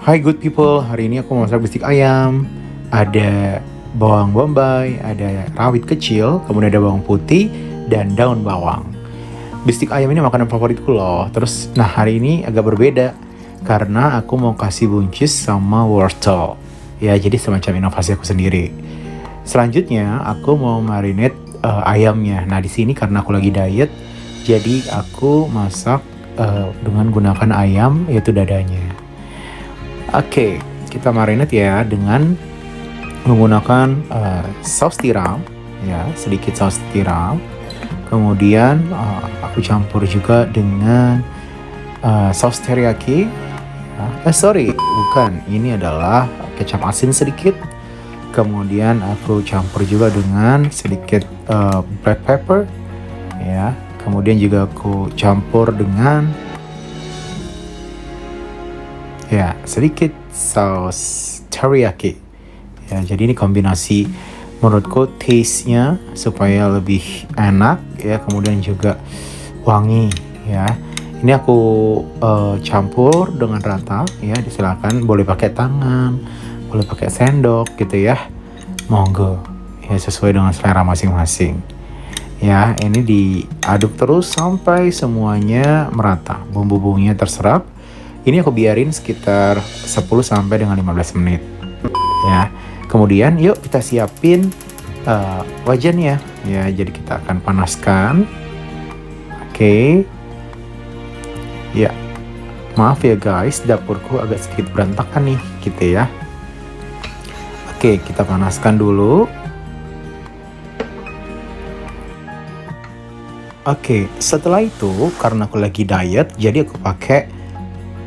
Hai good people, hari ini aku masak bistik ayam. Ada bawang bombay, ada rawit kecil, kemudian ada bawang putih, dan daun bawang. Bistik ayam ini makanan favoritku loh. Terus, nah hari ini agak berbeda karena aku mau kasih buncis sama wortel. Ya, jadi semacam inovasi aku sendiri. Selanjutnya, aku mau marinate ayamnya. Nah, di sini karena aku lagi diet, jadi aku masak dengan gunakan ayam, yaitu dadanya. Oke, kita marinate ya dengan menggunakan saus tiram, ya sedikit saus tiram. Kemudian aku campur juga dengan saus teriyaki. Bukan, ini adalah kecap asin sedikit. Kemudian aku campur juga dengan sedikit black pepper, ya. Kemudian juga aku campur dengan sedikit saus teriyaki. Ya, jadi ini kombinasi menurutku taste-nya supaya lebih enak ya, kemudian juga wangi ya. Ini aku campur dengan rata ya, silakan boleh pakai tangan, boleh pakai sendok gitu ya. Monggo. Ya sesuai dengan selera masing-masing. Ya, ini diaduk terus sampai semuanya merata. Bumbu-bumbunya terserap. Ini aku biarin sekitar 10 sampai dengan 15 menit. Ya. Kemudian yuk kita siapin wajannya. Ya, jadi kita akan panaskan. Oke. Ya. Maaf ya guys, dapurku agak sedikit berantakan nih, gitu ya. Oke, kita panaskan dulu. Oke, setelah itu karena aku lagi diet, jadi aku pakai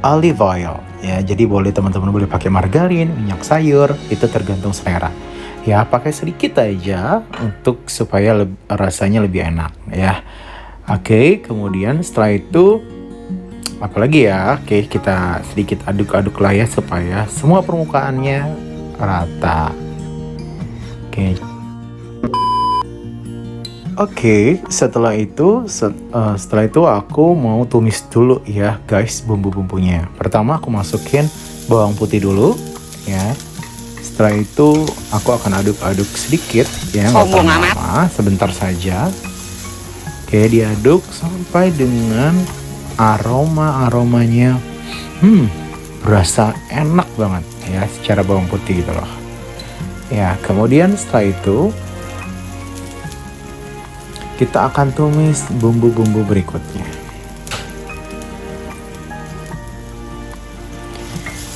olive oil ya, jadi teman-teman boleh pakai margarin, minyak sayur, itu tergantung selera ya, pakai sedikit aja untuk supaya rasanya lebih enak ya. Oke, kemudian setelah itu apalagi ya, oke kita sedikit aduk-aduk lah ya supaya semua permukaannya rata. Oke, setelah itu aku mau tumis dulu ya guys bumbu-bumbunya. Pertama aku masukin bawang putih dulu ya. Setelah itu aku akan aduk-aduk sedikit ya, nggak usah lama, sebentar saja. Oke, diaduk sampai dengan aromanya berasa enak banget ya secara bawang putih gitu loh. Ya, kemudian setelah itu kita akan tumis bumbu-bumbu berikutnya.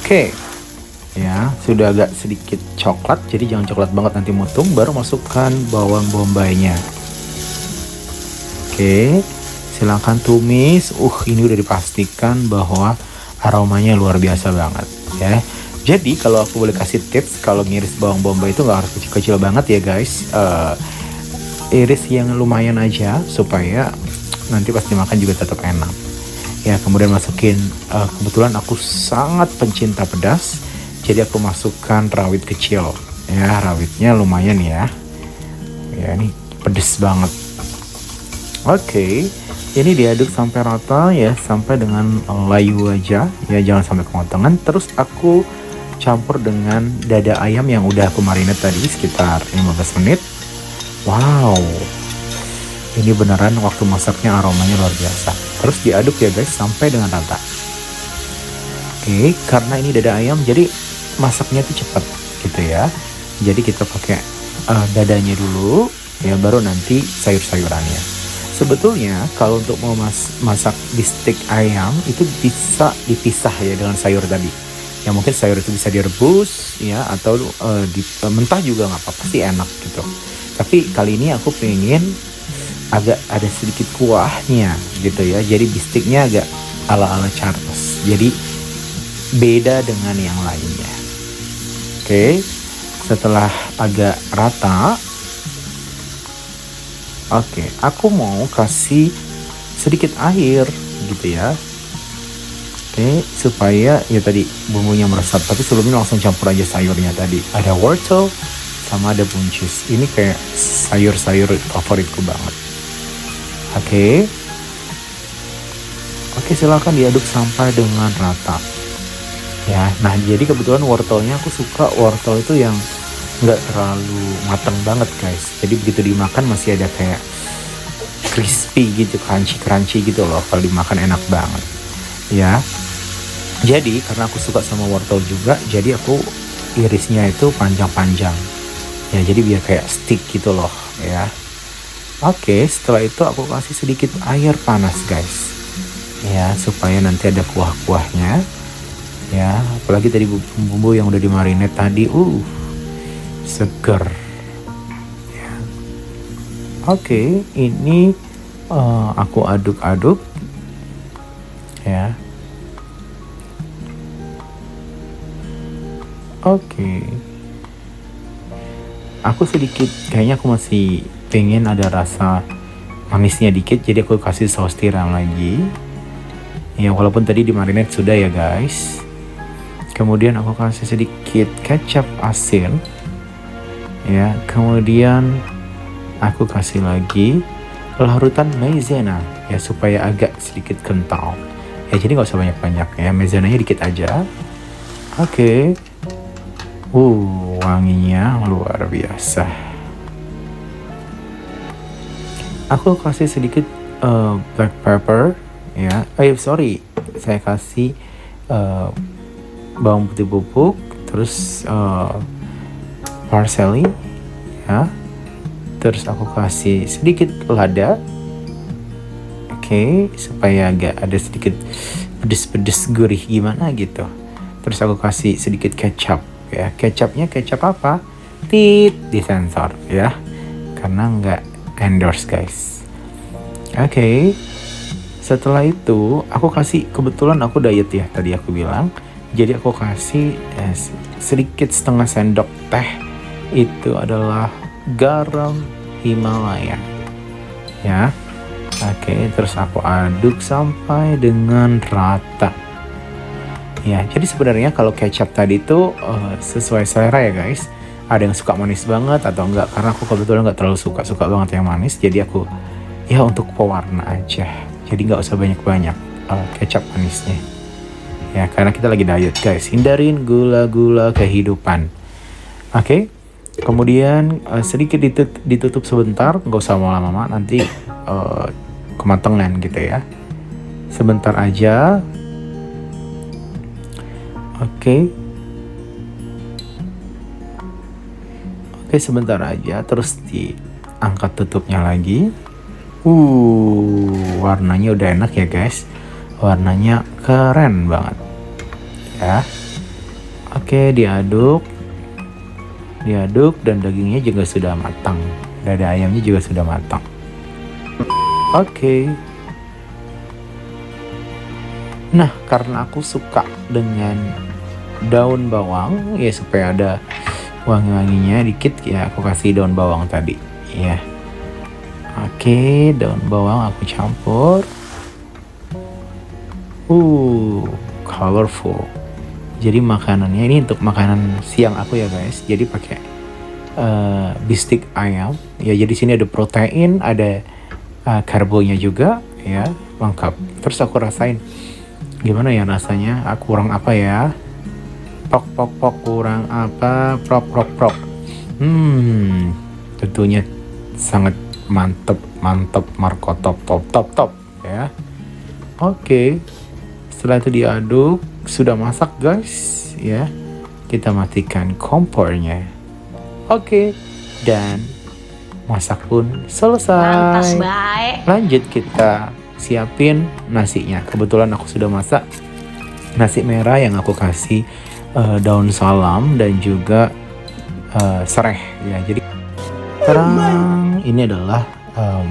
Oke, ya sudah agak sedikit coklat, jadi jangan coklat banget nanti mutung. Baru masukkan bawang bombaynya. Oke, silakan tumis. Ini udah dipastikan bahwa aromanya luar biasa banget ya. Jadi kalau aku boleh kasih tips, kalau ngiris bawang bombay itu nggak harus kecil-kecil banget ya guys. Iris yang lumayan aja supaya nanti pas dimakan juga tetap enak ya. Kemudian masukin kebetulan aku sangat pencinta pedas, jadi aku masukkan rawit kecil ya, rawitnya lumayan ya ini pedes banget. Oke, ini diaduk sampai rata ya, sampai dengan layu aja ya, jangan sampai kemotongan. Terus aku campur dengan dada ayam yang udah aku marinate tadi sekitar 15 menit. Wow, ini beneran waktu masaknya aromanya luar biasa. Terus diaduk ya guys sampai dengan rata. Oke, karena ini dada ayam jadi masaknya tuh cepat gitu ya. Jadi kita pakai dadanya dulu ya, baru nanti sayur-sayurannya. Sebetulnya kalau untuk mau masak bistik ayam itu bisa dipisah ya dengan sayur tadi. Ya mungkin sayur itu bisa direbus ya, atau mentah juga nggak apa-apa sih, enak gitu. Tapi kali ini aku pengen agak ada sedikit kuahnya gitu ya. Jadi bistiknya agak ala-ala Charles. Jadi beda dengan yang lainnya. Oke, setelah agak rata, aku mau kasih sedikit air gitu ya. Oke, supaya ya tadi bumbunya meresap. Tapi sebelumnya langsung campur aja sayurnya tadi. Ada wortel sama ada buncis. Ini kayak sayur-sayur favoritku banget. Oke, silakan diaduk sampai dengan rata. ya. Nah jadi kebetulan wortelnya aku suka wortel itu yang nggak terlalu matang banget guys, jadi begitu dimakan masih ada kayak crispy gitu, crunchy gitu loh. Kalau dimakan enak banget ya. Jadi karena aku suka sama wortel juga, jadi aku irisnya itu panjang-panjang ya, jadi biar kayak stick gitu loh ya. Oke, setelah itu aku kasih sedikit air panas guys ya, supaya nanti ada kuah-kuahnya ya. Apalagi tadi bumbu-bumbu yang udah dimarinate tadi, seger ya. Oke, ini aku aduk-aduk ya. Oke, aku sedikit kayaknya aku masih pengen ada rasa manisnya dikit, jadi aku kasih saus tiram lagi ya, walaupun tadi dimarinate sudah ya guys. Kemudian aku kasih sedikit kecap asin ya, kemudian aku kasih lagi larutan maizena ya, supaya agak sedikit kental ya, jadi nggak usah banyak-banyak ya, maizenanya dikit aja. Oke. Wanginya luar biasa. Aku kasih sedikit black pepper ya. Sorry, saya kasih bawang putih bubuk, terus parsley ya. Terus aku kasih sedikit lada. Oke, supaya agak ada sedikit pedes-pedes gurih gimana gitu. Terus aku kasih sedikit kecap ya. Kecapnya kecap apa? Disensor ya, karena nggak endorse guys. Oke. Setelah itu aku kasih, kebetulan aku diet ya tadi aku bilang, jadi aku kasih sedikit setengah sendok teh, itu adalah garam Himalaya ya. Oke, terus aku aduk sampai dengan rata ya. Jadi sebenarnya kalau kecap tadi itu sesuai selera ya guys. Ada yang suka manis banget atau enggak, karena aku kebetulan nggak terlalu suka banget yang manis, jadi aku ya untuk pewarna aja, jadi nggak usah banyak-banyak kecap manisnya ya, karena kita lagi diet guys, hindarin gula-gula kehidupan. Oke. Kemudian sedikit ditutup sebentar, nggak usah lama-lama, nanti kematangan gitu ya, sebentar aja. Oke, sebentar aja, terus diangkat tutupnya lagi. Warnanya udah enak ya guys, warnanya keren banget ya. Oke, diaduk dan dagingnya juga sudah matang, dada ayamnya juga sudah matang. Oke. Nah, karena aku suka dengan daun bawang ya, supaya ada wangi-wanginya dikit ya, aku kasih daun bawang tadi ya. Oke, daun bawang aku campur. Colorful. Jadi makanannya ini untuk makanan siang aku ya guys. Jadi pakai bistik ayam ya. Jadi sini ada protein, ada karbonya juga ya, lengkap. Terus aku rasain gimana ya rasanya, kurang apa ya, pok kurang apa, prok. Tentunya sangat mantep Marco top ya. Oke, setelah itu diaduk, sudah masak guys ya, kita matikan kompornya. Oke, dan masak pun selesai. Mantas baik. Lanjut kita siapin nasinya. Kebetulan aku sudah masak nasi merah yang aku kasih daun salam dan juga sereh ya. Jadi terang, ini adalah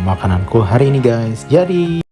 makananku hari ini guys. Jadi